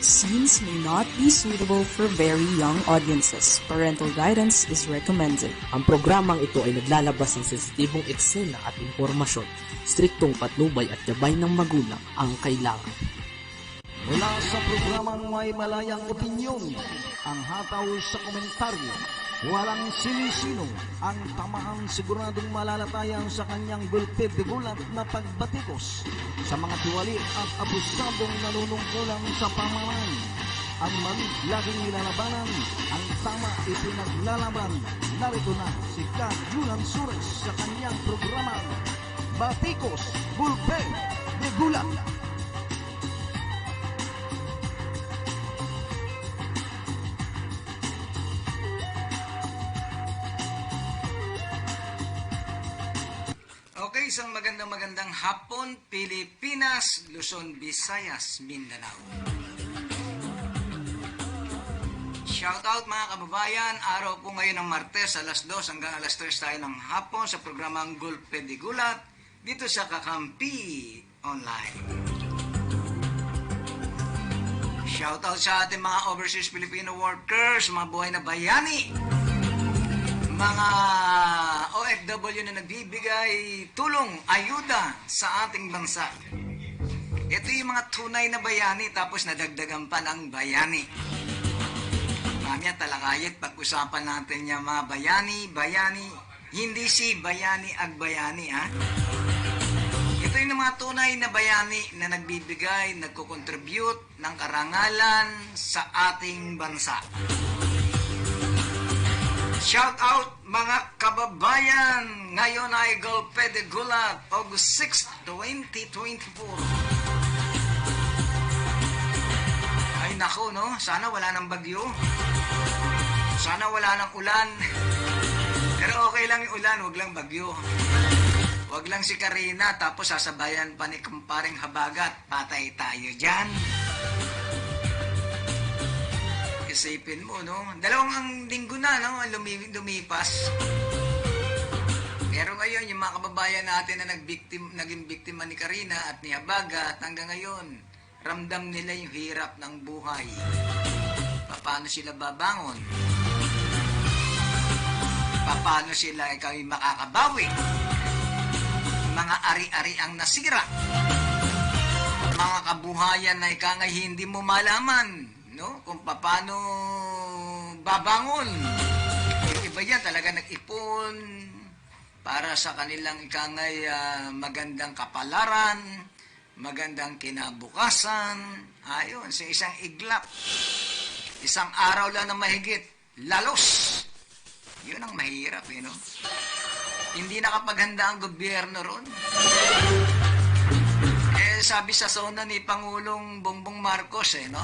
Scenes may not be suitable for very young audiences. Parental guidance is recommended. Ang programang ito ay naglalabas ng sensitibong eksena at impormasyon. Striktong patnubay at gabay ng magulang ang kailangan. Mula sa programang may malayang opinyon, ang hataw sa komentaryo, walang sinisinong, ang tamaan siguradong malalatayan sa kanyang gulpid gulat na pagbatikos sa mga tiwali at abusadong nanunungkulang sa pamamaraan. Ang mali laging nilalabanan, ang tama ipinaglalaban. Narito na si Ka Julan Sures sa kanyang programang Batikos, Gulpid de Gulat. Okay, isang magandang hapon, Pilipinas, Luzon, Visayas, Mindanao. Shoutout mga kababayan, araw po ngayon ng Martes, alas 2 hanggang alas 3 tayo ng hapon sa programang Gulpid de Gulat dito sa Kakampi Online. Shoutout sa ating mga overseas Filipino workers, mga buhay na bayani, mga OFW na nagbibigay tulong, ayuda sa ating bansa. Ito yung mga tunay na bayani tapos nadagdagan pa ng bayani. Mamaya talakayat pag-usapan natin yung mga bayani, hindi si bayani ag bayani ha. Ito yung mga tunay na bayani na nagbibigay, nagko-contribute ng karangalan sa ating bansa. Shout out mga kababayan! Ngayon ay Gulpid de Gulat, August 6, 2024. Ay nako no, sana wala nang bagyo. Sana wala nang ulan. Pero okay lang yung ulan, wag lang bagyo. Wag lang si Karina, tapos sasabayan pa ni kumparing Habagat. Patay tayo dyan. Isipin mo, no? Dalawang linggo na, no? Lumipas. Pero ngayon, yung mga kababayan natin na naging biktima ni Karina at ni Habagat, hanggang ngayon, ramdam nila yung hirap ng buhay. Paano sila babangon? Paano sila makakabawi? Mga ari-ari ang nasira. Mga kabuhayan na ikangay hindi mo malaman, no? Kung paano babangon. Yung iba yan talaga nag-ipon para sa kanilang ikangay magandang kapalaran, magandang kinabukasan. Ayun, sa isang iglap, isang araw lang na mahigit, lalos. Yun ang mahirap, no? Hindi nakapaghanda ang gobyerno ron. Sabi sa zona ni Pangulong Bongbong Marcos, no?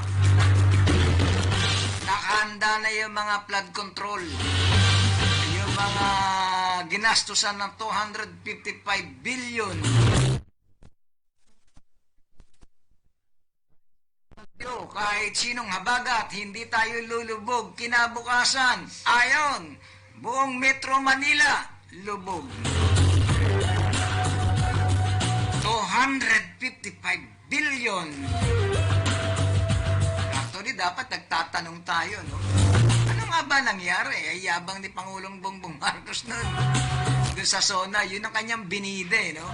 Nakahanda na yung mga flood control. Yung mga ginastusan ng 255 billion. Kahit sinong Habagat, hindi tayo lulubog. Kinabukasan, ayon, buong Metro Manila, lubog. 255 billion. Actually, dapat nagtatanong tayo, no? Ano nga ba nangyari? Ay, yabang ni Pangulong Bongbong Marcos nun. Doon sa zona, yun ang kanyang binide, no?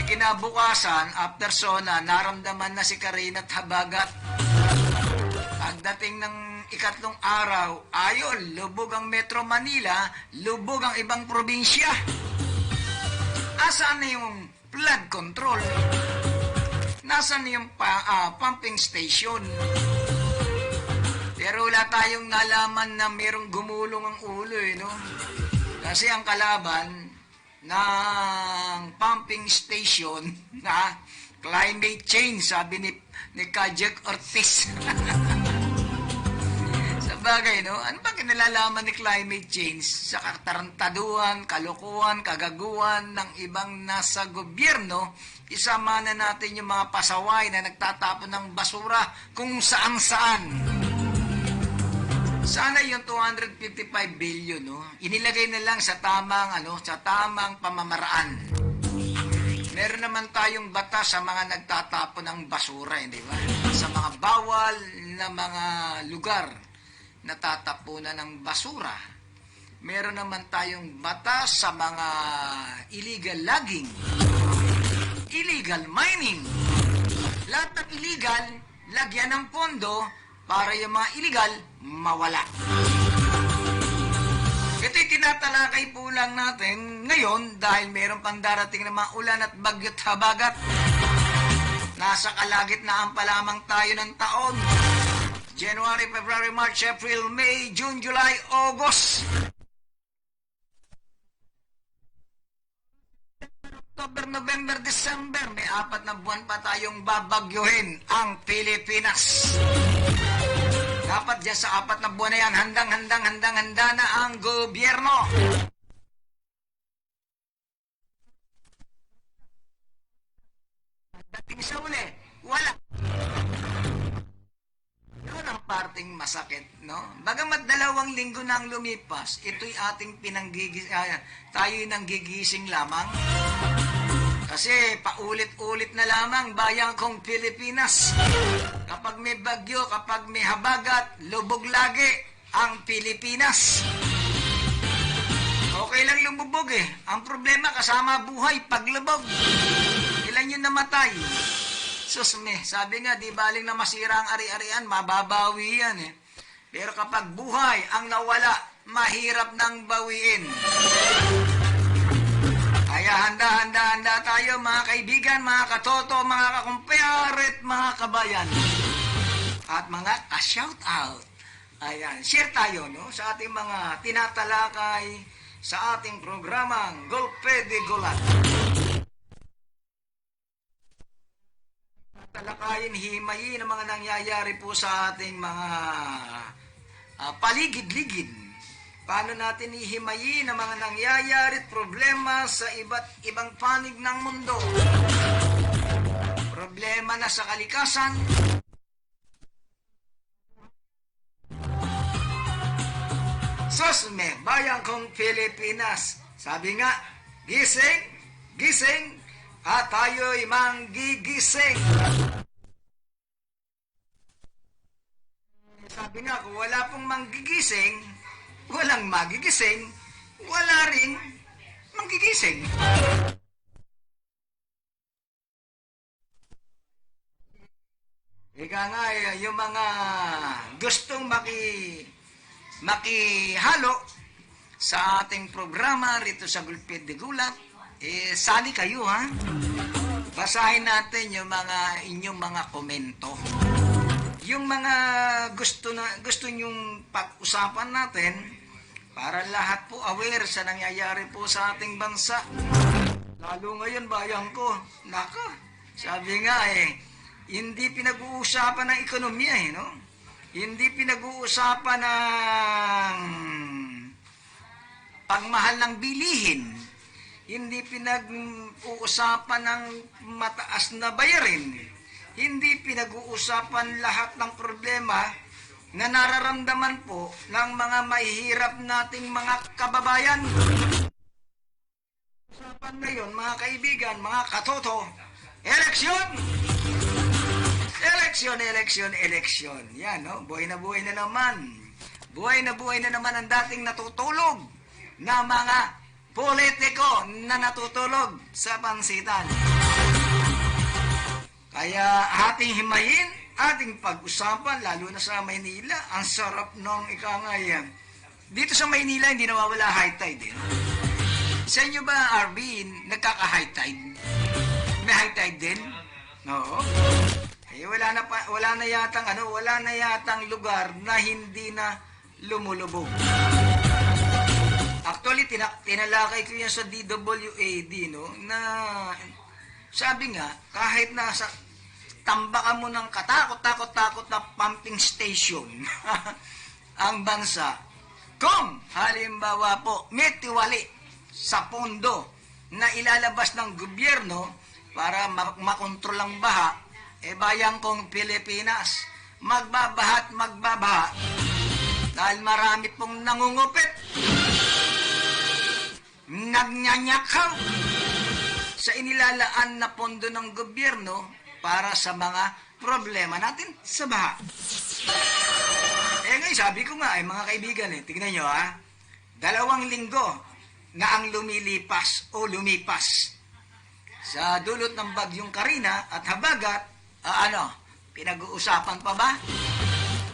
Kinabukasan, after zona, naramdaman na si Karina at Habagat. Pagdating ng ikatlong araw, ayon, lubog ang Metro Manila, lubog ang ibang probinsya. Asaan na yung flood control? Nasaan na yung pumping station? Pero wala tayong nalaman na mayroong gumulong ang ulo, no? Kasi ang kalaban ng pumping station na climate change, sabi ni Kajek Ortiz. Sa bagay, no? Ano ba kinalalaman ni climate change sa katarantaduhan, kalokohan, kagaguhan ng ibang nasa gobyerno? Isama na natin yung mga pasaway na nagtatapon ng basura kung saan-saan. Sana yung 255 billion, no, inilagay na lang sa tamang pamamaraan. Meron naman tayong batas sa mga nagtatapon ng basura, di ba? Sa mga bawal na mga lugar na tatapunan ng basura. Meron naman tayong batas sa mga illegal logging, illegal mining. Lahat ng illegal, lagyan ng pondo para yung mga illegal mawala. Ito'y tinatalakay po lang natin ngayon dahil meron pang darating na mga ulan at bagyo't habagat. Nasa kalagitnaan pa lamang tayo ng taon. January, February, March, April, May, June, July, August. October, November, December. May 4 na buwan pa tayong babagyuhin ang Pilipinas. Dapat dyan sa 4 na buwan na yan, handa na ang gobyerno. Dating sa uli, wala. Yun ang parting masakit, no? Bagamat 2 linggo na ang lumipas, ito'y ating tayo'y nanggigising lamang. Kasi paulit-ulit na lamang bayang kong Pilipinas. Kapag may bagyo, kapag may habagat, lubog lagi ang Pilipinas. Okay lang lumubog eh. Ang problema kasama buhay, paglubog. Ilan yun namatay? Susme, sabi nga, di baling na masira ang ari-arian, mababawi yan eh. Pero kapag buhay ang nawala, mahirap nang bawiin. Kaya handa tayo mga kaibigan, mga katoto, mga kakumpayaret, mga kabayan. At mga ka-shout out. Ayan, share tayo no, sa ating mga tinatalakay sa ating programang Golpe de Golat. Talakayin, himayin ang mga nangyayari po sa ating mga paligid-ligid. Paano natin ihimayin ang mga nangyayari at problema sa iba't ibang panig ng mundo? Problema na sa kalikasan, Susme, bayan kong Pilipinas. Sabi nga, gising, gising, at tayo'y manggigising. Sabi nga, kung wala pong manggigising, walang magigising, wala ring manggigising. Ika nga, yung mga gustong makihalo sa ating programa rito sa Golpe de Golat, sali kayo ha. Basahin natin yung inyong mga komento. Yung mga gusto nyong pag-usapan natin para lahat po aware sa nangyayari po sa ating bansa. Lalo ngayon, bayan ko, naka, sabi nga hindi pinag-uusapan ng ekonomiya no? Hindi pinag-uusapan ng pagmahal ng bilihin. Hindi pinag-uusapan ng mataas na bayarin. Hindi pinag-uusapan lahat ng problema na nararamdaman po ng mga mahihirap nating mga kababayan. Usapan ngayon, mga kaibigan, mga katoto, eleksyon! Eleksyon. Yan, no? Buhay na naman. Buhay na naman ang dating natutulog na mga politiko na natutulog sa pansitan. Kaya ating himayin, ating pag-usapan, lalo na sa Maynila, ang sarap nung ikangay. Dito sa Maynila, hindi nawawala high tide. Sa inyo ba, Arvin, nagkaka-high tide? May high tide din? Oo. Wala na yatang lugar na hindi na lumulubog. Actually, tinalakay ko yan sa DWAD, no, na sabi nga, kahit nasa tambakan mo ng katakot-takot na pumping station ang bansa, kung halimbawa po may tiwali sa pondo na ilalabas ng gobyerno para makontrol ang baha, bayang kong Pilipinas, magbabaha dahil marami pong nangungupit, nagnanyakaw sa inilalaan na pondo ng gobyerno para sa mga problema natin sa baha. Ngayon sabi ko nga, mga kaibigan, tignan nyo 2 linggo na ang lumipas sa dulot ng bagyong Karina at Habagat, pinag-uusapan pa ba?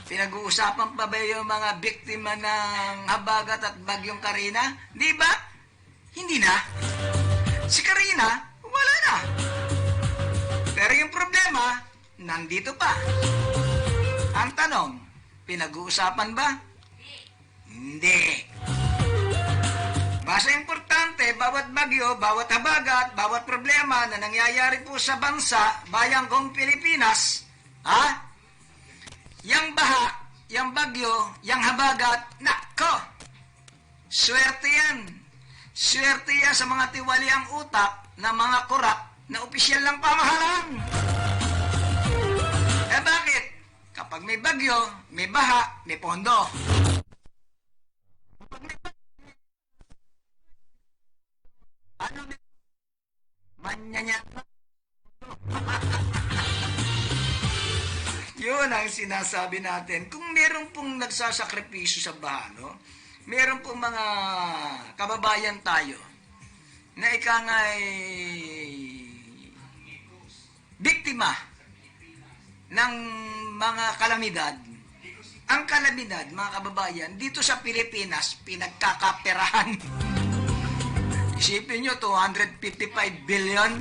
Pinag-uusapan pa ba yung mga biktima ng Habagat at bagyong Karina? Di ba? Hindi na. Si Karina, wala na. Pero yung problema, nandito pa. Ang tanong, pinag-uusapan ba? Hindi. Basta importante, bawat bagyo, bawat habagat, bawat problema na nangyayari po sa bansa, bayang kong Pilipinas, yang baha, yang bagyo, yang habagat, nako! Swerte yan. Swerte yan sa mga tiwaliang utak na mga kurap na opisyal ng pamahalaan. Bakit? Kapag may bagyo, may baha, may pondo. Manyanya. Yun ang sinasabi natin. Kung meron pong nagsasakripisyo sa baha, meron pong mga kababayan tayo na ika nga'y biktima ng mga kalamidad. Ang kalamidad, mga kababayan, dito sa Pilipinas, pinagkakaperahan. Isipin nyo, 255 billion.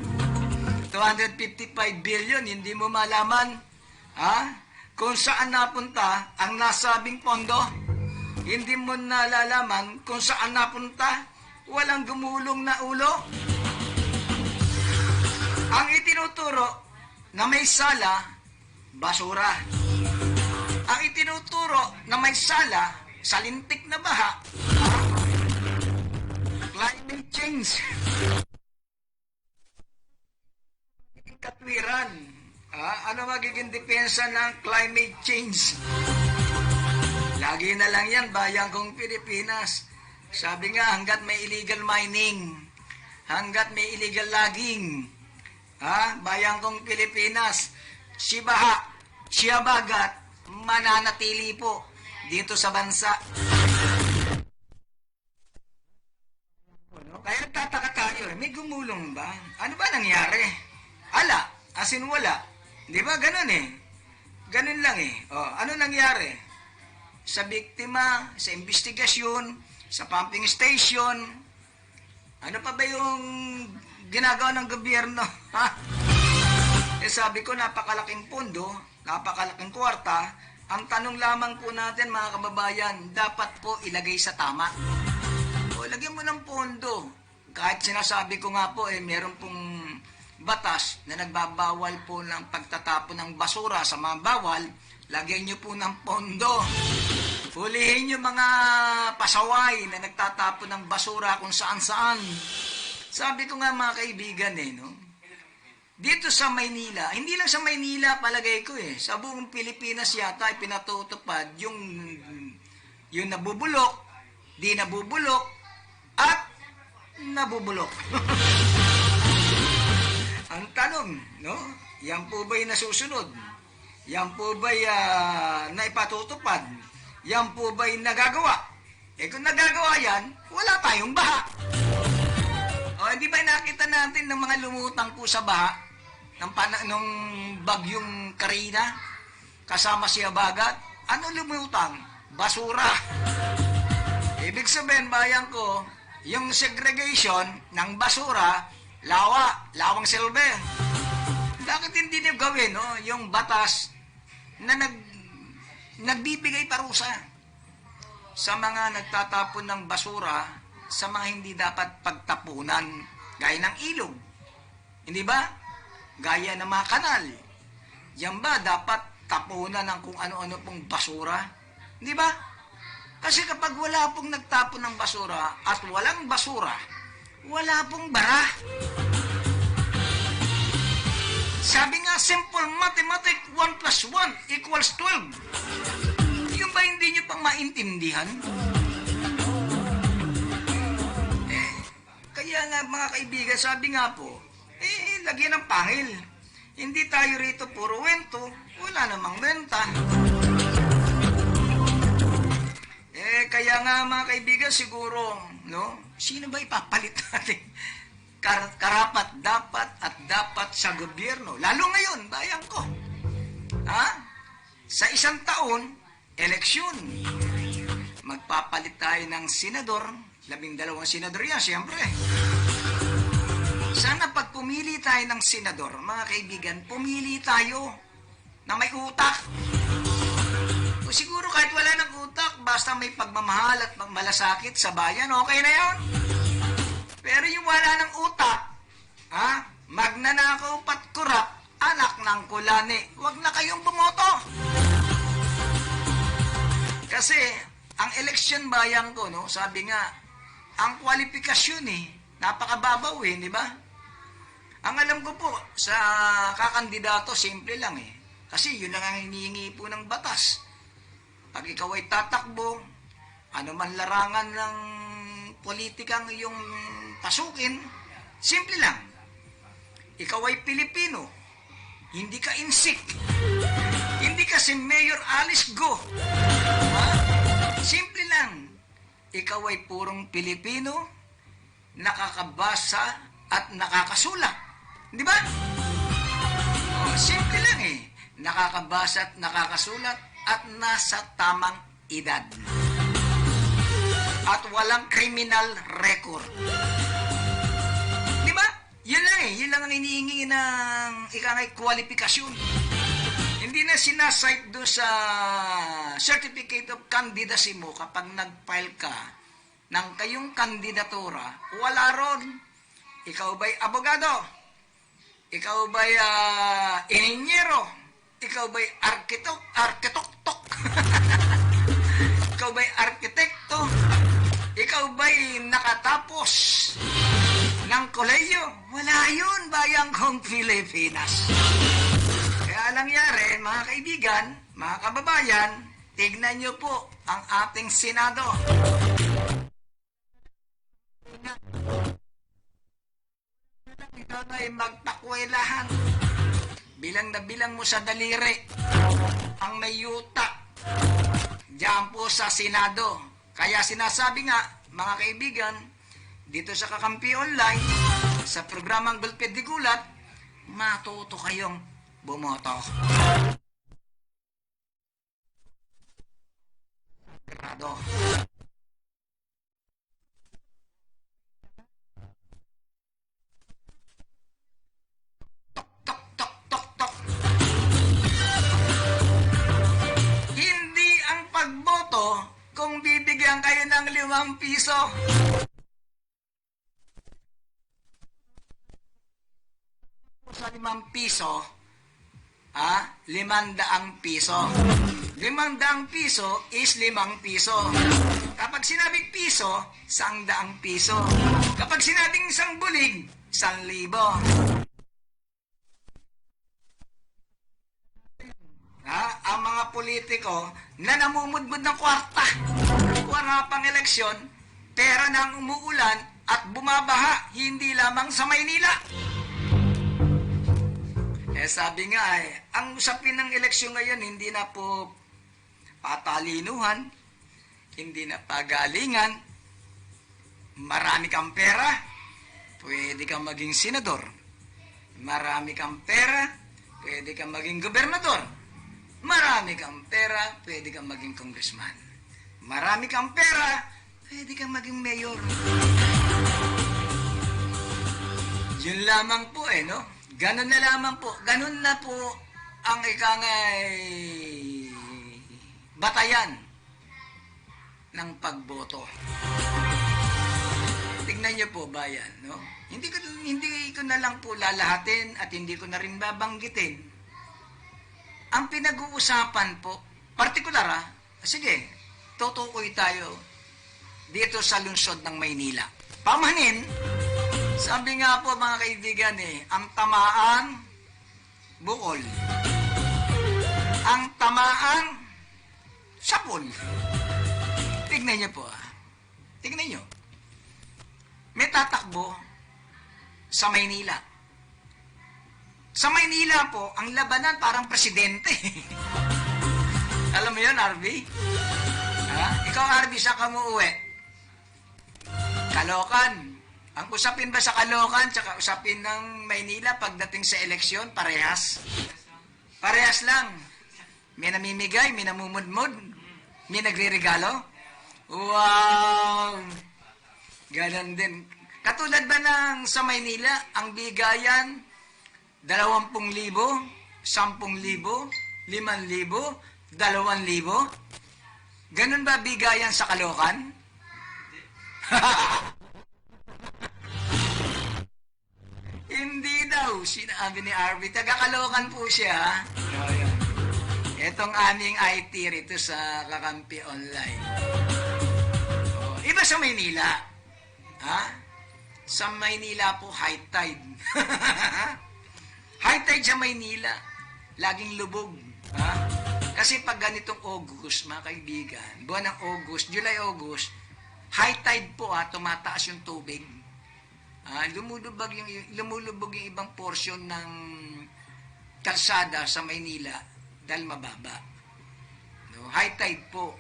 255 billion, hindi mo malaman kung saan napunta ang nasabing pondo. Hindi mo nalalaman kung saan napunta. Walang gumulong na ulo. Ang itinuturo na may sala, basura. Ang itinuturo na may sala, salintik na baha, climate change. Katwiran. Ano magiging depensa ng climate change? Lagi na lang yan, bayang kong Pilipinas. Sabi nga, hanggat may illegal mining, hanggat may illegal logging, bayang kong Pilipinas, si baha, si habagat, mananatili po dito sa bansa. Kaya nagtataka tayo, may gumulong ba? Ano ba nangyari? Ala, asin wala. Di ba ganun Ganun lang ano nangyari? Sa biktima, sa investigasyon, sa pumping station, ano pa ba yung ginagawa ng gobyerno? Sabi ko, napakalaking pondo, napakalaking kwarta. Ang tanong lamang po natin, mga kababayan, dapat po ilagay sa tama. Lagyan mo ng pondo. Kahit sinasabi ko nga po, meron pong batas na nagbabawal po ng pagtatapon ng basura sa mga bawal, lagyan nyo po ng pondo. Hulihin nyo mga pasaway na nagtatapon ng basura kung saan-saan. Sabi ko nga mga kaibigan dito sa Maynila, hindi lang sa Maynila palagay ko sa buong Pilipinas yata ay pinatutupad yung nabubulok, di nabubulok, at nabubulok. Ang tanong, yan po ba'y nasusunod? Yan po ba'y naipatutupad? Yan po ba'y nagagawa? Kung nagagawa yan, wala tayong baha. Hindi ba nakita natin ng mga lumutang po sa baha nung bagyong Karina kasama si Habagat? Ano lumutang? Basura. Ibig sabihin, bayan ko, yung segregation ng basura, lawang silbi. Bakit hindi niyo gawin yung batas na nagbibigay parusa sa mga nagtatapon ng basura sa mga hindi dapat pagtapunan, gaya ng ilog, hindi ba? Gaya ng mga kanal. Yan ba dapat tapunan ng kung ano-ano pong basura? Hindi ba? Kasi kapag wala pong nagtapon ng basura at walang basura, wala pong bara. Sabi nga, simple mathematics, 1 plus 1 equals 12. Yung ba hindi nyo pang maintindihan? Kaya nga mga kaibigan, sabi nga po, lagyan ng pangil. Hindi tayo rito puro wento, wala namang benta. Kaya nga mga kaibigan, siguro, no? Sino ba ipapalit natin? Karapat, dapat sa gobyerno. Lalo ngayon, bayan ko. Ha? Sa isang taon, eleksyon. Magpapalit tayo ng senador. 12 senador yan, siyempre. Sana pag pumili tayo ng senador, mga kaibigan, pumili tayo na may utak. O siguro kahit wala ng utak, basta may pagmamahal at malasakit sa bayan, okay na yan. Pero yung wala ng utak, magnanakaw pat kurap, anak ng kulani, huwag na kayong bumoto. Kasi, ang eleksyon bayan ko, no, sabi nga, ang kwalifikasyon napakababaw di ba? Ang alam ko po, sa kakandidato, simple lang Kasi yun lang ang hinihingi po ng batas. Pag ikaw ay tatakbo, ano man larangan ng politikang iyong pasukin, simple lang. Ikaw ay Pilipino, hindi ka insik. Hindi ka si Mayor Alice Go. Simple lang. Ikaw ay purong Pilipino, nakakabasa at nakakasulat. Di ba? Simple lang Nakakabasa at nakakasulat at nasa tamang edad. At walang criminal record. Di ba? Yun lang Yun lang ang inihingi ng ikangay kwalifikasyon. Hindi na sinasite doon sa Certificate of Candidacy mo kapag nag-file ka ng kayong kandidatura. Wala ron. Ikaw ba'y abogado? Ikaw ba'y ininyero? Ikaw ba'y arkitektok? Ikaw ba'y arkitekto? Ikaw ba'y nakatapos ng kolehiyo? Wala yun, bayang kong Pilipinas. Kaya nangyari, mga kaibigan, mga kababayan, tignan nyo po ang ating Senado. Ikaw ay magtakwelahan. Bilang na bilang mo sa daliri ang may yuta diyan po sa Senado. Kaya sinasabi nga, mga kaibigan, dito sa Kakampi Online, sa programang Gulpid di Gulat, matuto kayong bumoto. Grado. Pagboto kung bibigyan kayo ng 5 piso. Sa 5 piso, 500 piso. 500 piso is 5 piso. Kapag sinabing piso, 100 piso. Kapag sinabing isang bulig, 1,000. Ang mga politiko na namumudmud ng kwarta. Pang eleksyon, pera na ang umuulan at bumabaha, hindi lamang sa Maynila. Sabi nga ang usapin ng eleksyon ngayon, hindi na po patalinuhan, hindi na pagalingan. Marami kang pera, pwede kang maging senador. Marami kang pera, pwede kang maging gobernador. Marami kang pera, pwede kang maging congressman. Marami kang pera, pwede kang maging mayor. Yun lamang po no? Ganun na lamang po. Ganun na po ang ikangay batayan ng pagboto. Tignan niyo po, bayan, no? Hindi ko na lang po lalahatin at hindi ko na rin babanggitin. Ang pinag-uusapan po, partikular sige, tutukoy tayo dito sa lungsod ng Maynila. Pamanin, sabi nga po mga kaibigan ang tamaan, bukol. Ang tamaan, sapol. Tignan niyo po Tignan niyo. May tatakbo sa Maynila. Sa Maynila po, ang labanan parang presidente. Alam mo yun, Arby? Ha? Ikaw, Arby, saan ka mo uwi? Caloocan. Ang usapin ba sa Caloocan tsaka usapin ng Maynila pagdating sa eleksyon, parehas? Parehas lang. May namimigay, may namumudmud, may nagre-regalo. Wow! Ganon din. Katulad ba ng sa Maynila, ang bigayan, 20,000, 10,000, 5,000, 2,000? Ganon ba bigayan sa Caloocan? Hindi daw, sinabi ni Arby. Taga-Caloocan po siya. Itong aming IT rito sa Kakampi Online. Oh, iba sa Maynila. Ha? Sa Maynila po, high tide. High tide sa Maynila. Laging lubog. Ha? Kasi pag ganitong August, mga kaibigan, buwan ng August, July, August, high tide po, tumataas yung tubig. Lumulubog yung ibang portion ng kalsada sa Maynila dahil mababa. No, high tide po.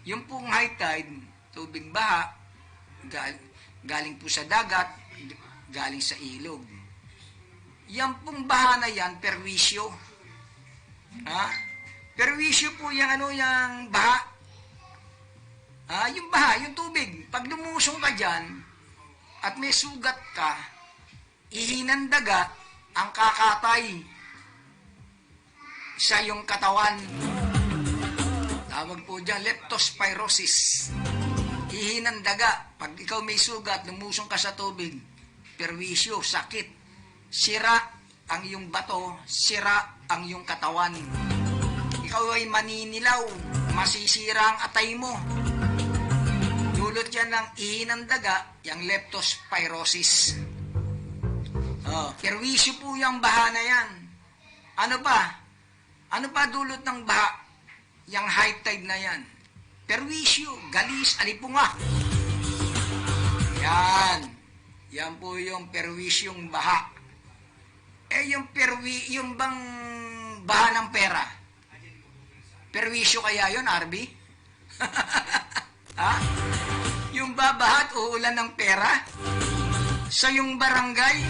Yung pong high tide, tubig baha, galing po sa dagat, galing sa ilog. Yan pong baha na yan, perwisyo. Perwisyo po yung yung baha. Yung baha, yung tubig. Pag lumusong ka dyan, at may sugat ka, ihinang daga ang kakatay sa iyong katawan. Tawag po dyan, leptospirosis. Ihinang daga. Pag ikaw may sugat, lumusong ka sa tubig, perwisyo, sakit, sira ang iyong bato, sira ang iyong katawan. Ikaw ay maninilaw, masisira ang atay mo. Dulot yan ng ihinang daga, yung leptospirosis. Perwisyo po yung baha na yan. Ano pa? Ano pa dulot ng baha? Yung high tide na yan. Perwisyo, galis, alipunga. Yan. Yan po yung perwisyong baha. Yung bang baha ng pera? Perwisyo kaya yun, Arby? Ha? Yung babahat o ulan ng pera sa yung barangay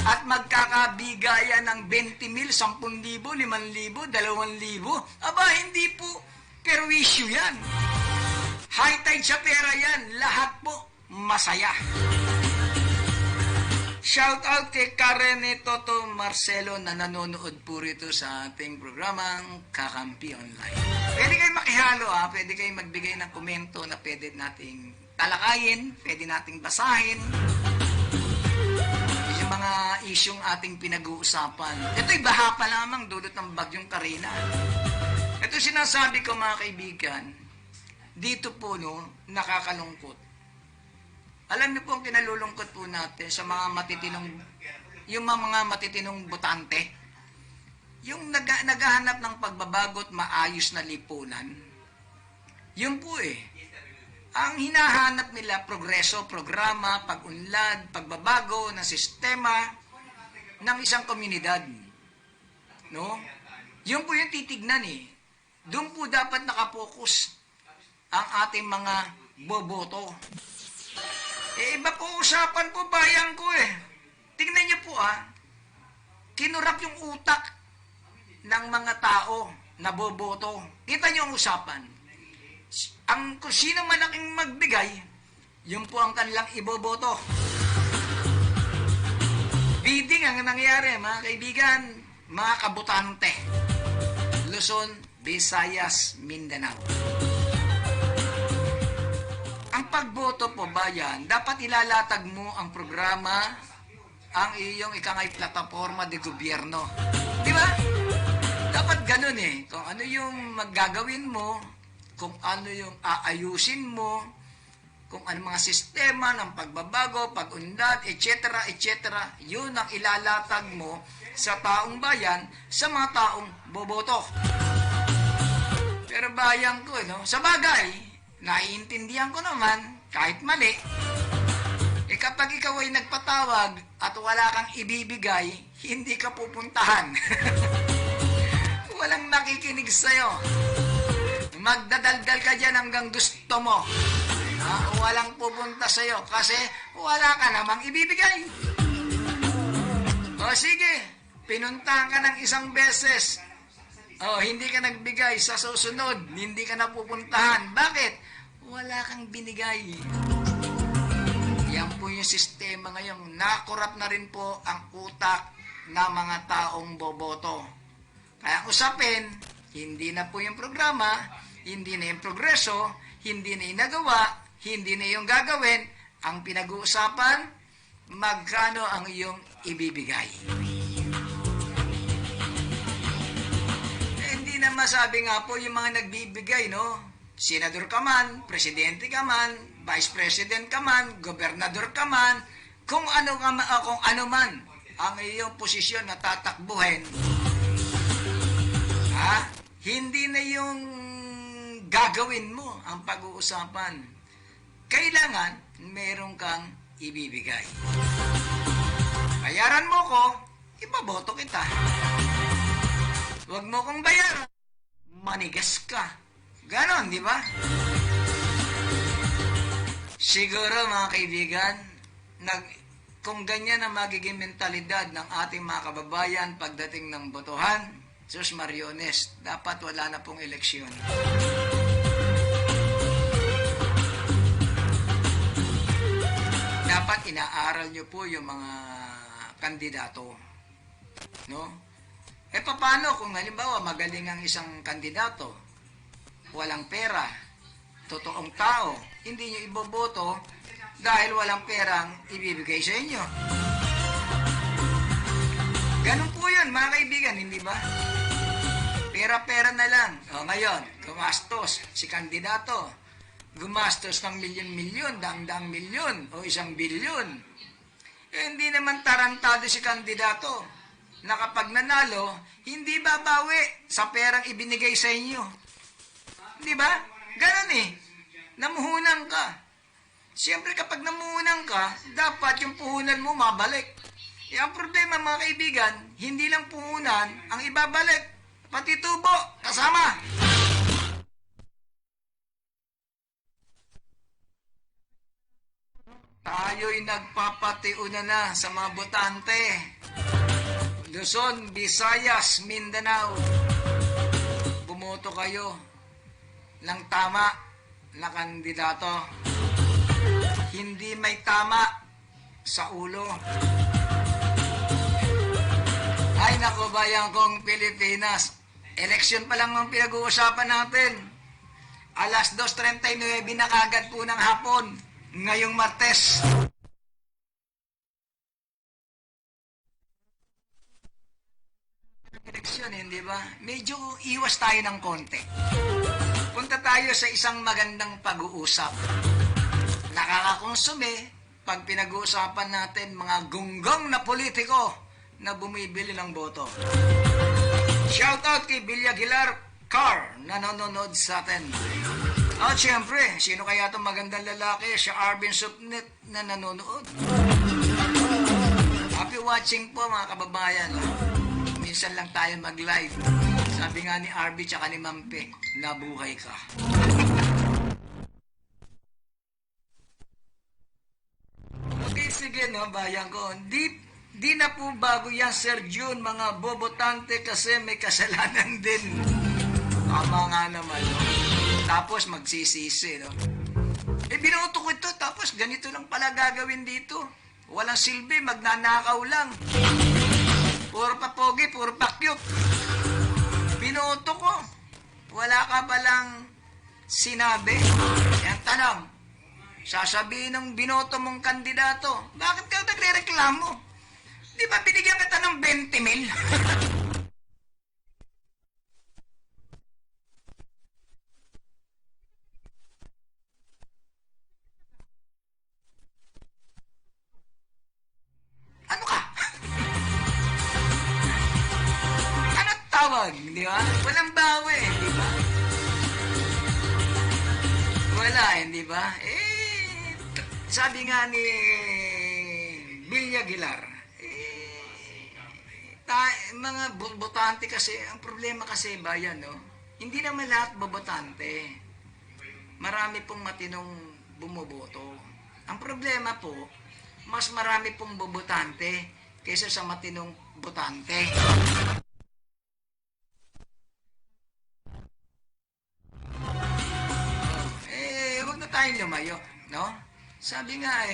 at magkakabigayan ng 20,000, 10,000, 5,000, 2,000. Aba, hindi po perwisyo yan. High tide sa pera yan. Lahat po masaya. Shout out kay Karen Toto Marcelo na nanonood po rito sa ating programang Kakampi Online. Pwede kayo makihalo, pwede kayo magbigay ng komento na pwede nating talakayin, pwede nating basahin. Yung mga isyong ating pinag-uusapan. Ito'y baha pa lamang dulot ng bagyong Karina. Ito sinasabi ko, mga kaibigan, dito po nakakalungkot. Alam niyo po ang kinalulungkot po natin sa mga matitinong botante. Yung naghahanap ng pagbabago at maayos na lipunan. Yun po ang hinahanap nila, progreso, programa, pag-unlad, pagbabago ng sistema ng isang komunidad. No? Yun po yung titignan Doon po dapat nakapokus ang ating mga boboto. Iba po usapan po, bayan ko Tingnan niyo po kinurap yung utak ng mga tao na boboto. Kita niyo ang usapan. Kung sino malaking magbigay, yun po ang kanilang iboboto. Bidding ang nangyari, mga kaibigan, mga kabutante. Luzon, Visayas, Mindanao. Ang pagboto po, bayan, dapat ilalatag mo ang programa, ang iyong ikangay plataforma de gobyerno. Di ba? Dapat ganun Kung ano yung maggagawin mo, kung ano yung aayusin mo, kung ano mga sistema ng pagbabago, pag-unlad, etc., etc., yun ang ilalatag mo sa taong bayan, sa mga taong boboto. Pero bayan ko, sa bagay, naiintindihan ko naman, kahit mali, kapag ikaw ay nagpatawag at wala kang ibibigay, hindi ka pupuntahan. Walang nakikinig sa'yo. Magdadaldal ka dyan hanggang gusto mo. Walang pupunta sa'yo kasi wala ka namang ibibigay. O sige, pinuntahan ka ng isang beses. Hindi ka nagbigay. Sa susunod, hindi ka napupuntahan. Bakit? Wala kang binigay. Yan po yung sistema ngayon. Nakorap na rin po ang utak ng mga taong boboto. Kaya usapin, hindi na po yung programa, hindi na yung progreso, hindi na yung nagawa, hindi na yung gagawin. Ang pinag-uusapan, magkano ang iyong ibibigay. Hindi na masabi nga po yung mga nagbibigay, no? Senador ka man, presidente ka man, vice president ka man, gobernador ka man, kung ano man ang iyong posisyon na tatakbuhin, hindi na yung gagawin mo ang pag-uusapan. Kailangan meron kang ibibigay. Bayaran mo ko, ibaboto kita. Huwag mo kong bayaran, manigas ka. Ganon, di ba? Siguro mga kaibigan, kung ganyan ang magiging mentalidad ng ating mga kababayan pagdating ng botohan, Sus Mariones, dapat wala na pong eleksyon. Dapat inaaral nyo po yung mga kandidato. No? Paano kung halimbawa magaling ang isang kandidato, walang pera, totoong tao, hindi nyo iboboto dahil walang perang ibibigay sa inyo. Ganun po yun, mga kaibigan, hindi ba? Pera-pera na lang. Ngayon, gumastos si kandidato. Gumastos ng milyon-milyon, daang-daang milyon, o 1 bilyon. Hindi naman tarantado si kandidato na kapag nanalo, hindi babawi sa perang ibinigay sa inyo. Di ba? Ganun eh. Namuhunan ka. Siyempre kapag namuhunan ka, dapat yung puhunan mo mabalik. Ang problema mga kaibigan, hindi lang puhunan ang ibabalik, pati tubo, kasama. Tayo'y nagpapatiuna na sa mga botante. Luzon, Visayas, Mindanao. Bumoto kayo ng tama na kandidato. Hindi may tama sa ulo. Ay naku, bayan kong Pilipinas. Eleksyon pa lang ang pinag-uusapan natin. 2:39 na kagad po ng hapon. Ngayong Martes. Eleksyon, hindi ba? Medyo iwas tayo ng konti. Punta tayo sa isang magandang pag-uusap. Nakakakonsume pag pinag-uusapan natin mga gunggong na politiko na bumibili ng boto. Shoutout kay Bilya Aguilar Car na nanonood sa atin. At syempre, sino kaya itong magandang lalaki? Siya Arvin Supnit na nanonood. Happy watching po mga kababayan. Minsan lang tayo mag-live. Sabi nga ni Arby tsaka ni Mampe, nabuhay ka. Okay, sige no, bayan ko. Di na po bago yan, Sir June, mga bobotante kasi may kasalanan din. Tama nga naman, no? Tapos magsisisi, no? Binoto ko ito, tapos ganito lang pala gagawin dito. Walang silbi, magnanakaw lang. Puro papogi, puro pakyut. Binoto ko. Wala ka palang sinabi. Yan tanong. Sasabihin ng binoto mong kandidato, bakit ka nagre-reklamo? Di ba binigyan kita ng 20 mil? Ano ka? Ano tawag, di ba? Walang bawi, di ba? Wala, hindi ba? Sabi nga ni Bilya Aguilar, mga botante kasi, ang problema kasi bayan, no? Hindi naman lahat bobotante. Marami pong matinong bumoboto. Ang problema po, mas marami pong bobotante kaysa sa matinong botante. Huwag na tayong lumayo, no? Sabi nga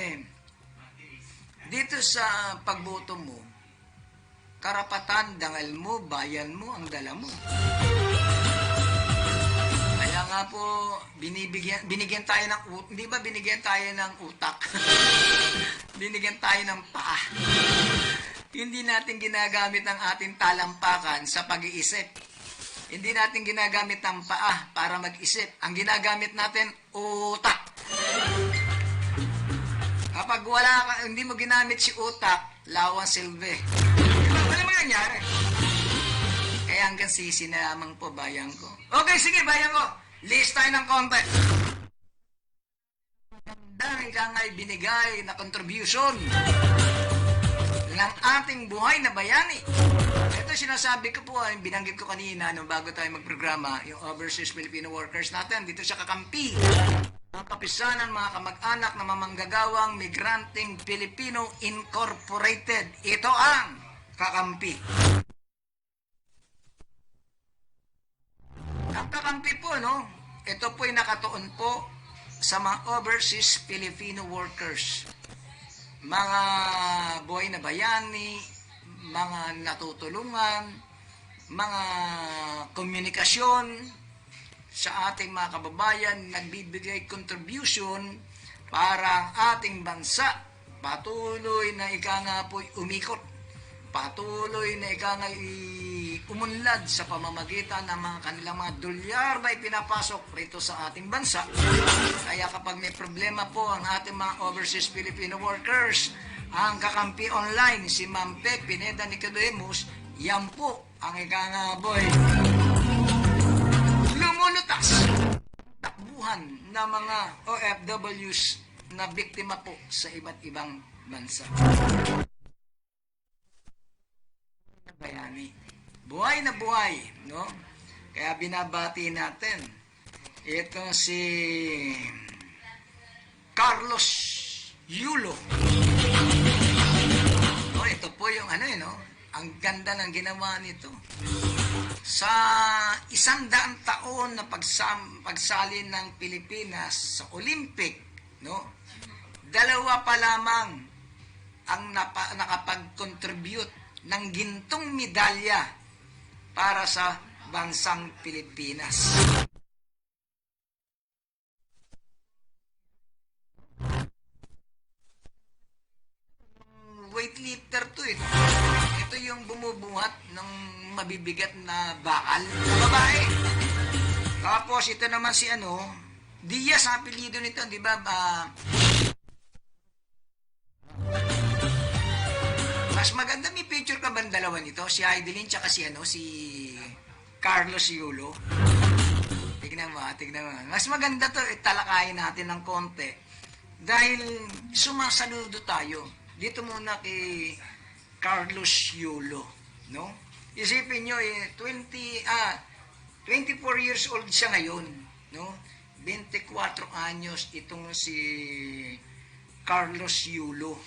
dito sa pagboto mo, karapatan, dangal mo, bayan mo, ang dala mo. Kaya nga po, binigyan tayo ng, hindi ba binigyan tayo ng utak? Binigyan tayo ng paa. Hindi natin ginagamit ang ating talampakan sa pag-iisip. Hindi natin ginagamit ang paa para mag-isip. Ang ginagamit natin, utak. Kapag hindi mo ginamit si utak, lawang silbi. Ano mangyayari? Kaya hanggang sisi na lamang po, bayan ko. Okay, sige, bayan ko. List tayo ng konti. Dahil ka nga'y binigay na contribution ng ating buhay na bayani. Ito sinasabi ko po, binanggit ko kanina bago tayo magprograma, yung Overseas Filipino Workers natin dito sa Kakampi. Ang kapisanan, mga kamag-anak na mamanggagawang Migranting Pilipino Incorporated. Ito ang Kakampi. Ang Kakampi po, no? Ito po'y nakatuon po sa mga Overseas Filipino Workers. Mga buhay na bayani, mga natutulungan, mga komunikasyon sa ating mga kababayan, nagbibigay contribution para ang ating bansa patuloy na ika nga po'y umikot, patuloy na ika nga umunlad sa pamamagitan ng mga kanilang mga dolyar na ipinapasok rito sa ating bansa. Kaya kapag may problema po ang ating mga Overseas Filipino Workers, ang Kakampi Online, si Ma'am Peg Pineda Nicodemus, yan po ang ika nga boy lumulutas takbuhan ng mga OFWs na biktima po sa iba't ibang bansa. Bayani. Buhay na buhay, no? Kaya binabati natin ito si Carlos Yulo. Ito po yung no? Ang ganda ng ginawa nito. Sa 100 taon na pagsalin ng Pilipinas sa Olympic, no? 2 pa lamang ang nakapag-contribute ng gintong medalya para sa bansang Pilipinas. Weightlifter to Ito yung bumubuhat ng mabibigat na bakal na babae. Tapos ito naman si Diaz ang apelyido nito, di ba? Mas maganda, may picture ka ba ng dalawa nito? Si Heidelin tsaka si Carlos Yulo. Tignan mo. Mas maganda to, talakayin natin ng konti. Dahil sumasaludo tayo. Dito muna kay Carlos Yulo, no? Isipin nyo, 24 years old siya ngayon, no? 24 anyos itong si Carlos Yulo.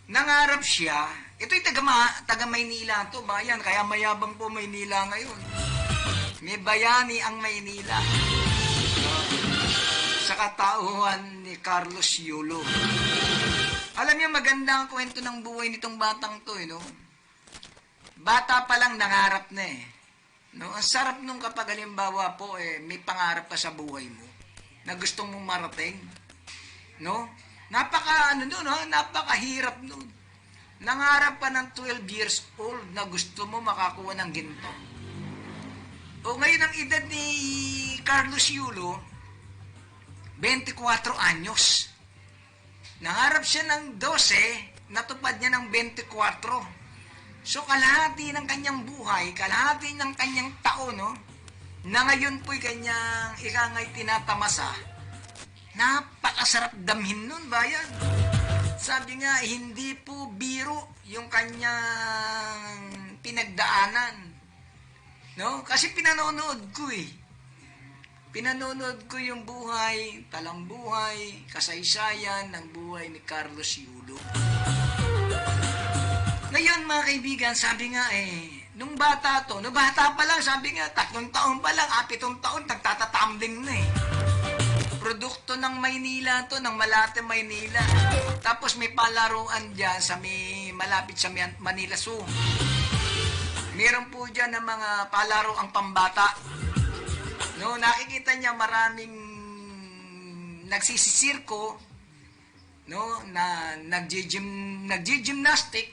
Nangarap siya, ito'y taga Maynila to, bayan, kaya mayabang po Maynila ngayon. May bayani ang Maynila. Sa katauhan ni Carlos Yulo. Alam niyo, maganda ang kwento ng buhay nitong batang to, no? Bata pa lang nangarap na no? Ang sarap nung kapag halimbawa po, may pangarap ka sa buhay mo na gusto mong marating, no? Napakahirap nun. Nangarap pa ng 12 years old na gusto mo makakuha ng ginto. O ngayon ang edad ni Carlos Yulo, 24 anyos. Nangarap siya ng 12, natupad niya ng 24. So kalahati ng kanyang buhay, kalahati ng kanyang taon, no? Na ngayon po'y kanyang ikangay tinatamasa. Napakasarap damhin nun, bayan. sabi nga, hindi po biro yung kanyang pinagdaanan. No? Kasi pinanonood ko eh. Pinanonood ko yung buhay, talambuhay, kasaysayan ng buhay ni Carlos Yulo. Ngayon mga kaibigan, sabi nga nung bata pa lang, sabi nga, 3 taon pa lang, 7 taon, nagtatatumbling na eh. Produkto ng Maynila to, ng Malate, Maynila. Tapos may palaruan dyan sa malapit sa Manila Zoo. Meron po dyan ng mga palaruang pambata. No, nakikita niya maraming nagsisisirko, no, na nagji-gymnastic,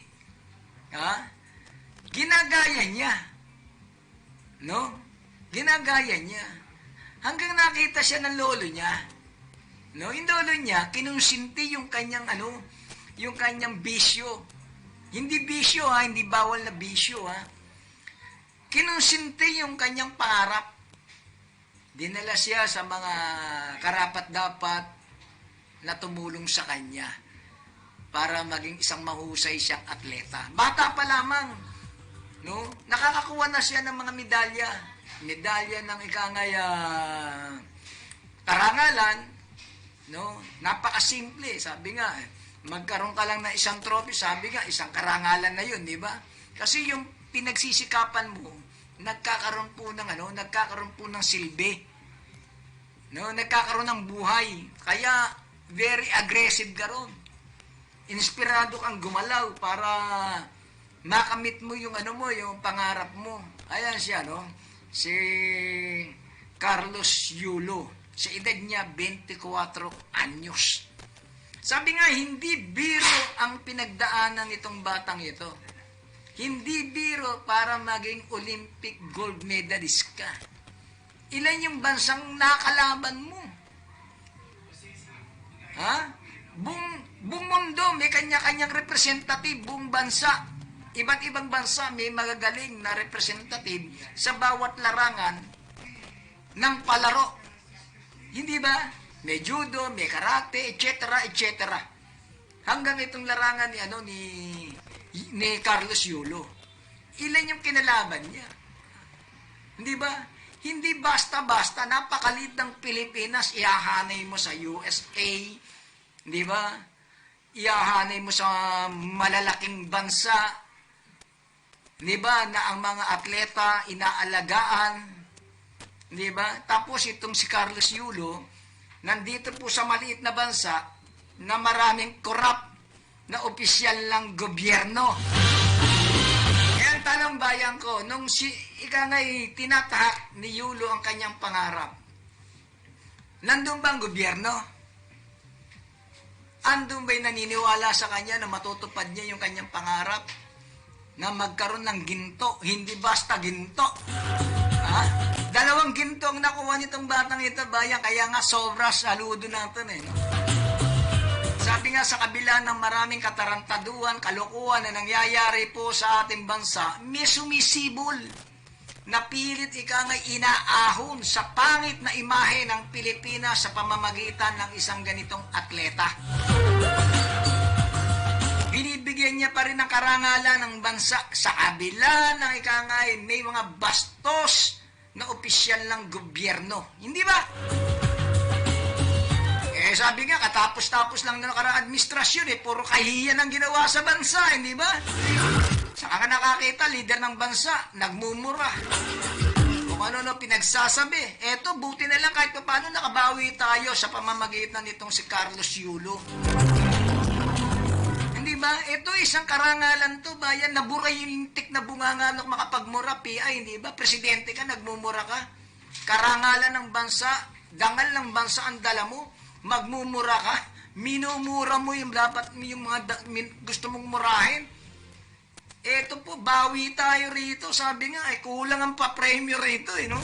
ginagaya niya. No? Ginagaya niya. Hanggang nakita siya ng lolo niya. No, yung lolo niya, kinonsinti yung kanyang yung kanyang bisyo. Hindi bisyo hindi bawal na bisyo Kinonsinti yung kanyang pangarap. Dinala siya sa mga karapat-dapat na tumulong sa kanya para maging isang mahusay siyang atleta. Bata pa lamang, no? Nakakakuha na siya ng mga medalya. Medalya ng karangalan, no? Napakasimple, sabi nga, magkaroon ka lang ng isang trophy, sabi nga, isang karangalan na yun, di ba? Kasi yung pinagsisikapan mo, nagkakaroon po ng silbi. No, nagkakaroon ng buhay. Kaya very aggressive ka ron. Inspirado kang gumalaw para makamit mo yung yung pangarap mo. Ayan siya, no? Si Carlos Yulo. Sa edad niya 24 anyos. Sabi nga, hindi biro ang pinagdaanan nitong batang ito. Hindi biro para maging Olympic gold medalist ka. Ilan yung bansang nakalaban mo? Buong mundo, may kanya-kanyang representative, buong bansa. Iba't ibang bansa, may magagaling na representative sa bawat larangan ng palaro. Hindi ba? May judo, may karate, etc., etc. Hanggang itong larangan ni Carlos Yulo. Ilan yung kinalaban niya? Hindi ba? Hindi basta-basta, napakalit ng Pilipinas, ihahanay mo sa USA, di ba? Ihahanay mo sa malalaking bansa, di ba? Na ang mga atleta inaalagaan, di ba? Tapos itong si Carlos Yulo, nandito po sa maliit na bansa na maraming korap na opisyal ng gobyerno. Kaya tanong bayan ko, nung tinatahak ni Yulo ang kanyang pangarap, nandun ba ang gobyerno? Andun ba'y naniniwala sa kanya na matutupad niya yung kanyang pangarap? Na magkaroon ng ginto, hindi basta ginto. 2 ginto ang nakuha nitong batang ito, bayan, kaya nga sobra saludo natin no? Sabi nga sa kabila ng maraming katarantaduhan, kalokohan na nangyayari po sa ating bansa, may sumisibol na pilit nga'y inaahon sa pangit na imahe ng Pilipinas sa pamamagitan ng isang ganitong atleta. Binibigyan niya pa rin ng karangalan ng bansa sa kabila ng nga'y may mga bastos na opisyal ng gobyerno. Hindi ba? Sabi nga, katapos-tapos lang na nakaraang administrasyon, puro kahiyan ang ginawa sa bansa, hindi ba? Saka ka nakakita, leader ng bansa, nagmumura. Kung ano pinagsasabi. Eto, buti na lang kahit paano nakabawi tayo sa pamamagitan nitong si Carlos Yulo. Hindi ba? Ito, isang karangalan to, bayan, nabura yung lintik na bungangalok makapagmura, PI, hindi ba? Presidente ka, nagmumura ka. Karangalan ng bansa, dangal ng bansa ang dala mo. Magmumura ka, minumura mo yung dapat yung mga gusto mong murahin. Eto po, bawi tayo rito. Sabi nga, kulang ang pa-premyo rito, no?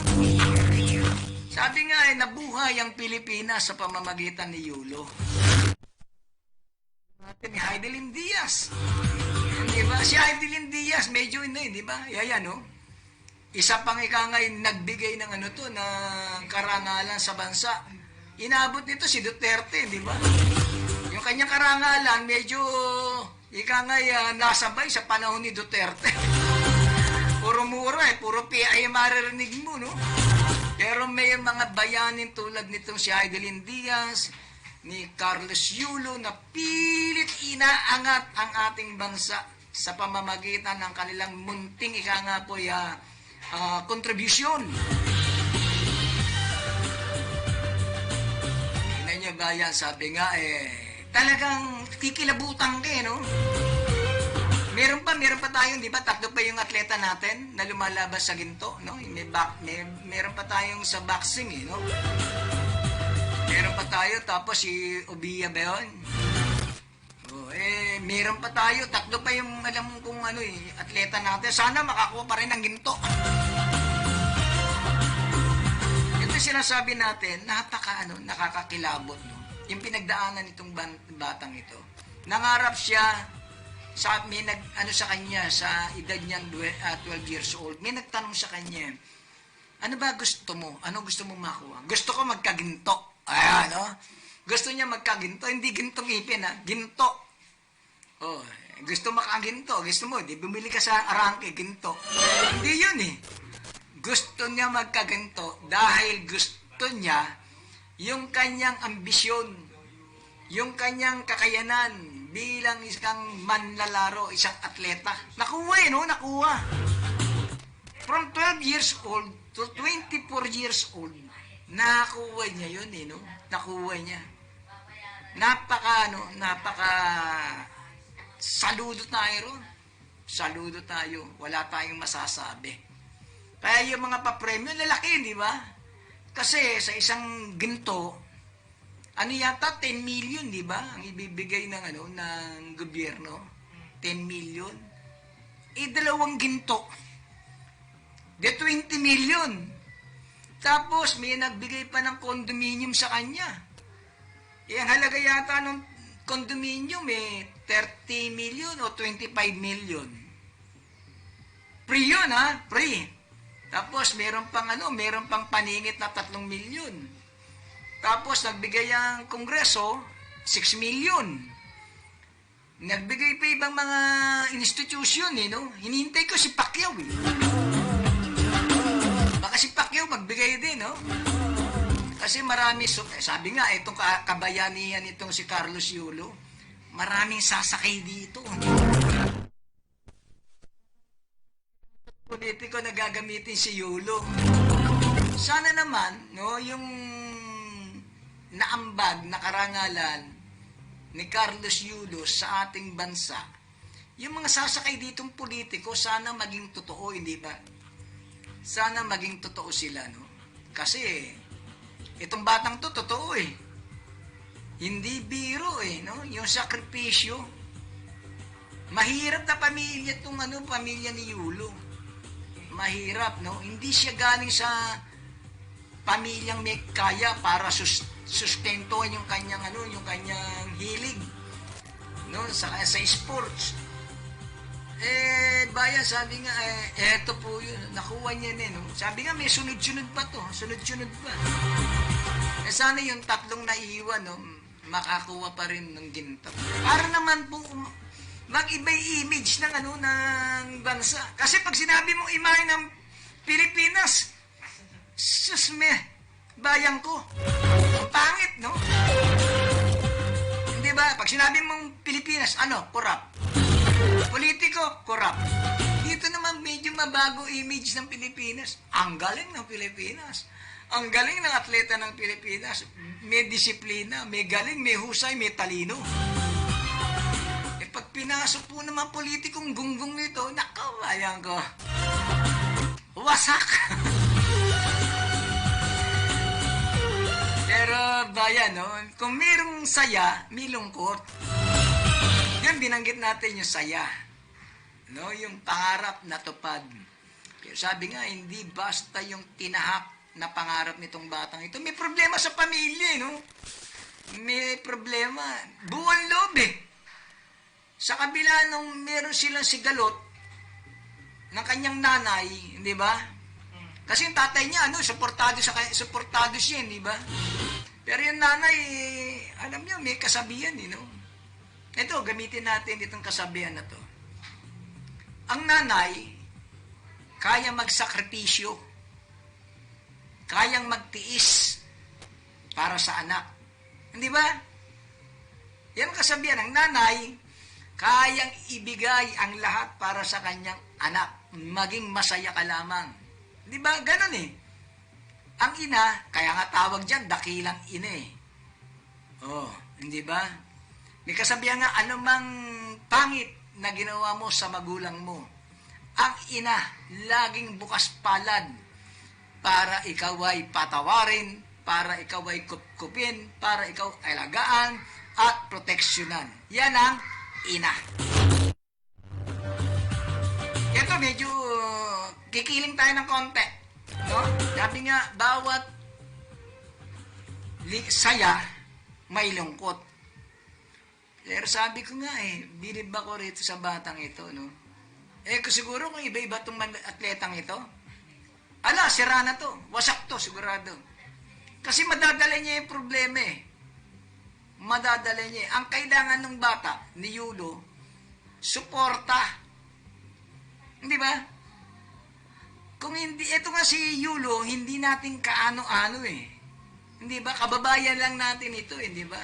Sabi nga, nabuhay ang Pilipinas sa pamamagitan ni Yulo. Ni Heidelin Diaz. Di ba? Si Heidelin Diaz, medyo di ba? Yaya, no? Isa pang nagbigay ng ng karangalan sa bansa. Inabot nito si Duterte, di ba? Yung kanyang karangalan, medyo ika nga nasabay sa panahon ni Duterte. Puro mura puro PI maririnig mo, no? Pero may mga bayanin tulad nitong si Heidelin Diaz, ni Carlos Yulo na pilit inaangat ang ating bansa sa pamamagitan ng kanilang munting ika nga po kontribusyon. Tingnan nyo ba yan? Sabi nga talagang kikilabutan ka no? Meron pa tayo, di ba? Tatlo pa yung atleta natin na lumalabas sa ginto, no? Meron pa tayong sa boxing, no? Meron pa tayo, tapos si Obiya ba yun? Meron pa tayo, tatlo pa yung alam kung atleta natin. Sana makakuha pa rin ng ginto. Ito sinasabi natin, nakakakilabot, no? Yung pinagdaanan nitong batang ito. Nangarap siya sa sa kanya sa edad niyan 12 years old. May nagtanong sa kanya, ano ba gusto mo? Ano gusto mo makuha? Gusto ko magkaginto. Ayan, no? Gusto niya magkaginto. Hindi gintong ipin, ha? Ginto. Oh, gusto makaginto. Gusto mo, di bumili ka sa arangke, ginto. Hindi yun, Gusto niya magkaginto dahil gusto niya yung kanyang ambisyon, yung kanyang kakayanan bilang isang manlalaro, isang atleta. Nakuha, no? Nakuha. From 12 years old to 24 years old, nakuha niya yun, no? Nakuha niya. Napaka saludo tayo ron. Saludo tayo. Wala tayong masasabi. Kaya yung mga papremyo, lalaki, di ba? Kasi sa isang ginto, yata 10 million, di ba? Ang ibibigay ng ng gobyerno, 10 million. 2 ginto. De 20 million. Tapos may nagbigay pa ng condominium sa kanya. Ang halaga yata ng condominium 30 million o 25 million. Free yun, ha? Free. Tapos meron pang paningit na 3 million. Tapos nagbigay ang Kongreso 6 million. Nagbigay pa ibang mga institusyon, no? Hinihintay ko si Pacquiao, Baka si Pacquiao magbigay din, no? Kasi marami, sabi nga, itong kabayanihan itong si Carlos Yulo, maraming sasakay dito. Politiko na gagamitin si Yulo. Sana naman, no, yung naambag na karangalan ni Carlos Yulo sa ating bansa, yung mga sasakay ditong politiko, sana maging totoo, hindi ba? Sana maging totoo sila, no? Kasi, itong batang to, totoo Hindi biro no? Yung sakripisyo. Mahirap na pamilya itong pamilya ni Yulo. Mahirap, no? Hindi siya galing sa pamilyang may kaya para sustentuhan yung kanyang yung kanyang hilig, no? Sa sports. Bayan, sabi nga, eto po yun, nakuha niya no? Sabi nga, may sunod-sunod pa to, sunod-sunod pa. Sana yung 3 naiiwan, no? Makakuha pa rin ng ginto. Para naman po, mag-iba yung image ng ng bansa. Kasi pag sinabi mong imahe ng Pilipinas, bayan ko, pangit, no? Hindi ba? Pag sinabi mong Pilipinas, corrupt. Politiko, corrupt. Dito naman medyo mabago image ng Pilipinas. Ang galing ng Pilipinas. Ang galing ng atleta ng Pilipinas. May disiplina, may galing, may husay, may talino. Pag pinasok po naman politikong gunggong nito, nakabayan ko. Wasak! Pero bayan, no? Kung mayroong saya, may lungkot. Yan, binanggit natin yung saya. No? Yung pangarap na tupad. Pero sabi nga, hindi basta yung tinahak na pangarap nitong batang ito. May problema sa pamilya, no? May problema. Buwan loob, Sa kabila nung meron silang sigalot ng kanyang nanay, di ba? Kasi yung tatay niya, suportado siya, di ba? Pero yung nanay, alam niyo, may kasabihan, no? Ito, gamitin natin itong kasabihan na to. Ang nanay, kaya magsakripisyo, kayang magtiis para sa anak. Hindi ba? Yan ang kasabihan. Ang nanay, kayang ibigay ang lahat para sa kanyang anak. Maging masaya ka lamang. Di ba? Ganon eh. Ang ina, kaya nga tawag dyan, dakilang ina eh. Oh, hindi ba? May kasabihan nga, anumang pangit na ginawa mo sa magulang mo, ang ina, laging bukas palad para ikaw ay patawarin, para ikaw ay kupkupin, para ikaw ay alagaan at proteksyonan. Yan ang ina. Ito, medyo kikiling tayo ng konti. No? Sabi nga, bawat saya may lungkot. Pero sabi ko nga bilib ako rito sa batang ito, no? Siguro kung iba-iba itong atletang ito, sira na to, wasak to, sigurado. Kasi madadala niya yung problema Madadala niya. Ang kailangan ng bata, ni Yulo, suporta. Hindi ba? Kung hindi, ito nga si Yulo, hindi natin kaano-ano Hindi ba? Kababayan lang natin ito, hindi ba?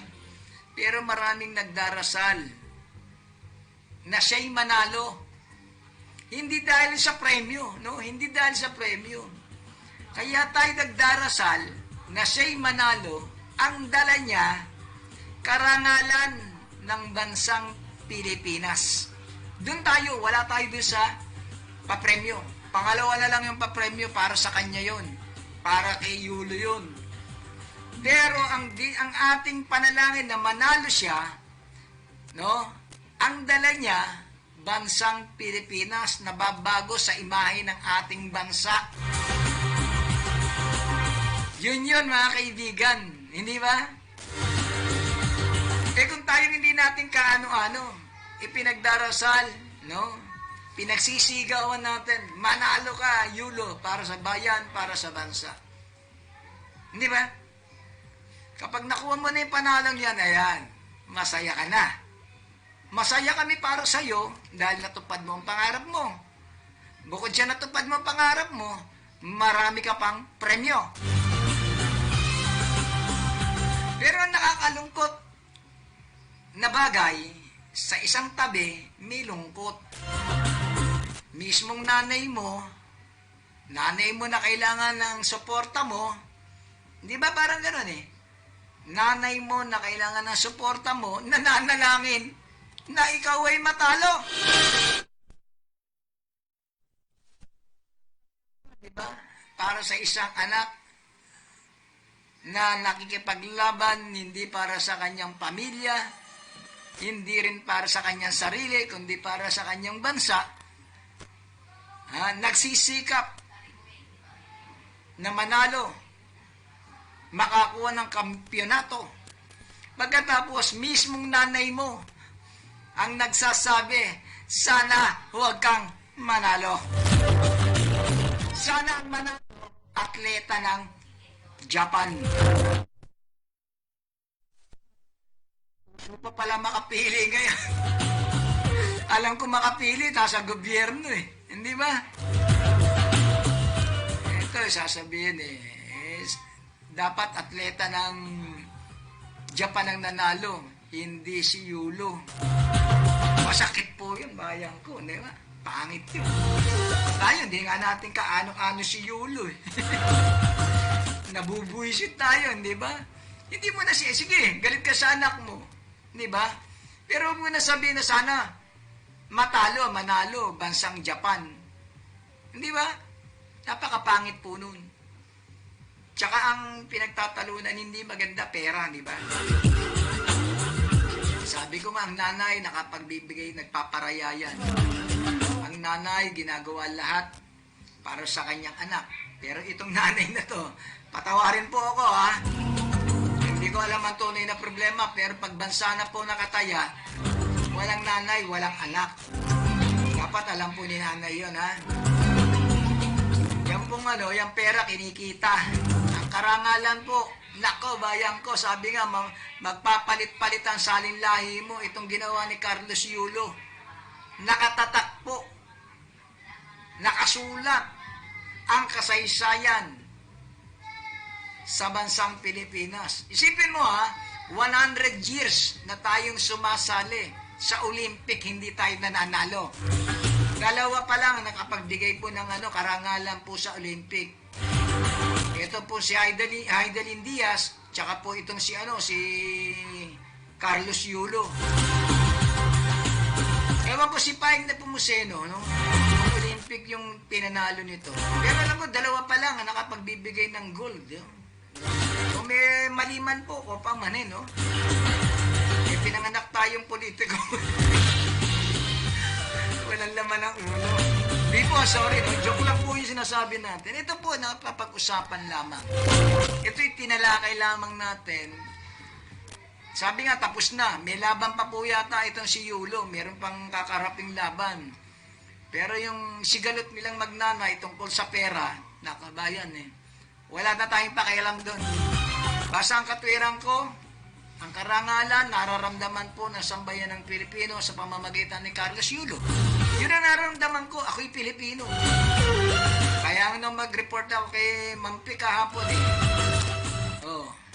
Pero maraming nagdarasal na siya'y manalo. Hindi dahil sa premyo, no? Hindi dahil sa premyo. Kaya tayo nagdarasal na siya'y manalo, ang dala niya, karangalan ng bansang Pilipinas. Doon tayo, wala tayo doon sa papremyo. Pangalawa na lang yung papremyo, para sa kanya yon, para kay Yulo yon. Pero ang ating panalangin na manalo siya, no? Ang dala niya, bansang Pilipinas na babago sa imahe ng ating bansa. Yun mga kaibigan, hindi ba? Kung tayo hindi natin kaano-ano, ipinagdarasal, no? Pinagsisigawan natin, manalo ka, Yulo, para sa bayan, para sa bansa. Hindi ba? Kapag nakuha mo na yung panalong yan, ayan, masaya ka na. Masaya kami para sa'yo dahil natupad mo ang pangarap mo. Bukod siya natupad mo ang pangarap mo, marami ka pang premyo. Pero ang nakakalungkot na bagay, sa isang tabi, may lungkot. Mismong nanay mo na kailangan ng suporta mo, di ba parang gano'n Nanay mo na kailangan ng suporta mo, nananalangin na ikaw ay matalo. Di ba? Para sa isang anak na nakikipaglaban, hindi para sa kanyang pamilya, hindi rin para sa kanyang sarili, kundi para sa kanyang bansa, nagsisikap na manalo, makakuha ng kampyonato. Pagkatapos, mismong nanay mo ang nagsasabi, sana huwag kang manalo. Sana ang manalo, atleta ng Japan. Gusto pa pala makapili ngayon. Alam ko makapili, nasa gobyerno Hindi ba? Ito, sasabihin dapat atleta ng Japan ang nanalo, hindi si Yulo. Masakit po yun, bayan ko, di ba? Pangit yun. Tayo, hindi nga natin kaano-ano si Yulo Nabubuisit tayo, di ba? Hindi mo na sige, galit ka sa anak mo, di ba? Pero huwag mo na sabihin na sana manalo, bansang Japan. Hindi ba? Napakapangit po nun. Tsaka ang pinagtatalunan, hindi maganda pera, di ba? Sabi ko nga, ang nanay nakapagbibigay, nagpaparaya yan. Ang nanay ginagawa lahat para sa kanyang anak. Pero itong nanay na to, patawarin po ako Hindi ko alam ang tunay na problema, pero pag bansa na po nakataya, walang nanay, walang anak. Dapat alam po ni nanay yun Yan pong yung pera kinikita. Ang karangalan po. Nako, bayan ko, sabi nga, magpapalit-palit ang salinlahi mo. Itong ginawa ni Carlos Yulo. Nakatatak po. Nakasulat ang kasaysayan sa bansang Pilipinas. Isipin mo 100 years na tayong sumasali sa Olympic, hindi tayo nananalo. Dalawa pa lang nakapagbigay po ng karangalan po sa Olympic. Ito po si Heidelin Diaz, tsaka po itong si Carlos Yulo. Ewan ko si Paing na Pumuseno, no? Olympic yung pinanalo nito. Pero alam ko, dalawa pa lang ang nakapagbibigay ng gold. Kung may maliman po, o pa man no? Pinanganak tayong politiko. Walang laman ng ulo. Di po, sorry, no? Joke lang po yung sinasabi natin. Ito po, napapag-usapan lamang. Ito'y tinalakay lamang natin. Sabi nga, tapos na. May laban pa po yata itong si Yulo. Meron pang kakaraping laban. Pero yung sigalot nilang magnanay tungkol sa pera, nakabayan wala na tayong pakialam doon. Basta ang katwiran ko, ang karangalan, nararamdaman po ng sambayan ng Pilipino sa pamamagitan ni Carlos Yulo. Yun ang nararamdaman ko, ako'y Pilipino. Kaya nung mag-report ako kay Mampi kahapon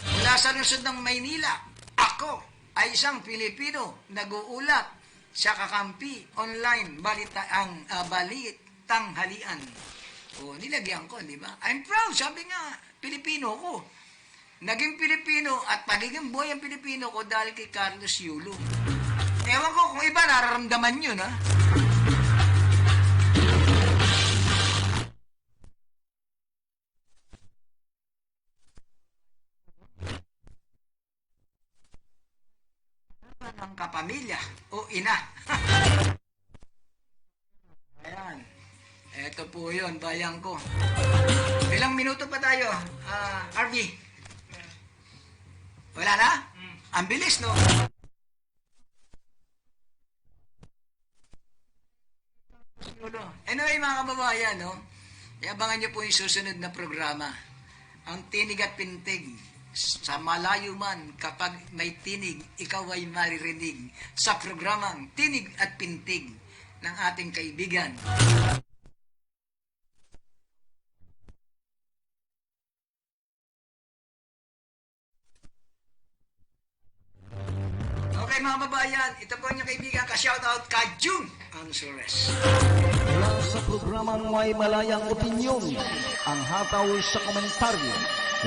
mula sa lungsod ng Maynila, ako ay isang Pilipino, nag-uulat sa Kakampi online balitang halian. Nilagyan ko, di ba? I'm proud, sabi nga, Pilipino ko. Naging Pilipino at pagiging buhay ang Pilipino ko dahil kay Carlos Yulo. Ewan ko kung iba nararamdaman yun, ng kapamilya o ina. Ayan. Eto po yun, bayan ko. Ilang minuto pa tayo, RV? Wala na? Ang bilis, no? Anyway, mga kababayan, no? Iabangan niyo po yung susunod na programa. Ang Tinig at Pintig. Sa malayo man, kapag may tinig, ikaw ay maririnig sa programang Tinig at Pintig ng ating kaibigan. Okay mga babayan, ito po yung kaibigan ka-shoutout ka June Ansures. Mula sa programang May Malayang Opinyon, ang hataw sa komentaryo,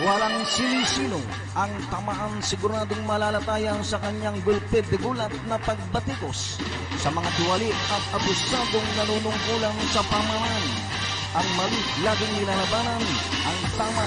walang sinisino, ang tamaan siguradong malalatayang sa kanyang gulpid de gulat na pagbatikos sa mga tuwali at abusadong nanunungkulang sa pamaman. Ang mali laging nilalabanan, ang tama